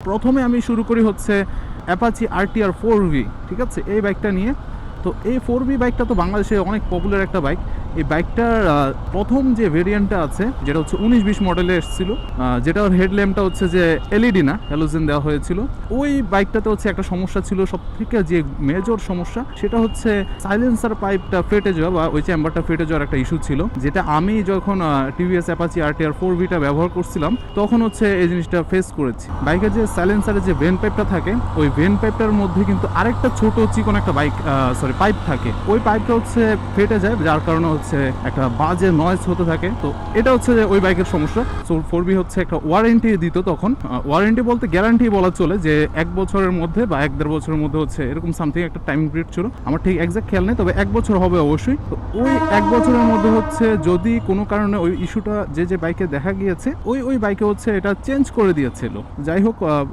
প্রথমে আমি শুরু করি হচ্ছে অ্যাপাচি RTR 4V, ঠিক আছে, এই বাইকটা নিয়ে। তো এই 4V বাইকটা তো বাংলাদেশে অনেক পপুলার একটা বাইক। এই বাইকটার প্রথম যে ভেরিয়েন্টটা আছে যেটা হচ্ছে 19-20 মডেলে এসেছিল, যেটার হেডল্যাম্পটা হচ্ছে যে এলইডি না, হ্যালোজেন দেওয়া হয়েছিল। ওই বাইকটাতে হচ্ছে একটা সমস্যা ছিল, সব থেকে যে মেজর সমস্যা সেটা হচ্ছে সাইলেন্সার পাইপটা ফেটে যাওয়া বা ওই চেম্বারটা ফেটে যাওয়ার একটা ইস্যু ছিল, যেটা আমি যখন টিভিএস অ্যাপাচি RTR 4Vটা ব্যবহার করছিলাম তখন হচ্ছে এই জিনিসটা ফেস করেছি। বাইকের যে সাইলেন্সারের যে ভেন পাইপটা থাকে, ওই ভেন পাইপটার মধ্যে কিন্তু আরেকটা ছোট চিকন একটা পাইপ থাকে, ওই পাইপটা হচ্ছে ফেটে যায়, যার কারণে হচ্ছে একটা বাজে নয়েজ হতে থাকে। তো এটা হচ্ছে যে ওই বাইকের সমস্যা। সো 4V হচ্ছে একটা ওয়ারেন্টি দিত তখন, ওয়ারেন্টি বলতে গ্যারান্টি বলা চলে, যে 1 বছরের মধ্যে বা 1-1.5 বছরের মধ্যে হচ্ছে এরকম সামথিং একটা টাইম পিরিয়ড ছিল, আমার ঠিক এক্সাক্ট খেয়াল নেই, তবে 1 বছর হবে অবশ্যই। তো ওই 1 বছরের মধ্যে হচ্ছে যদি কোনো কারণে ওই ইস্যুটা যে বাইকে দেখা গিয়েছে, ওই বাইকে হচ্ছে এটা চেঞ্জ করে দিয়েছিল। যাই হোক,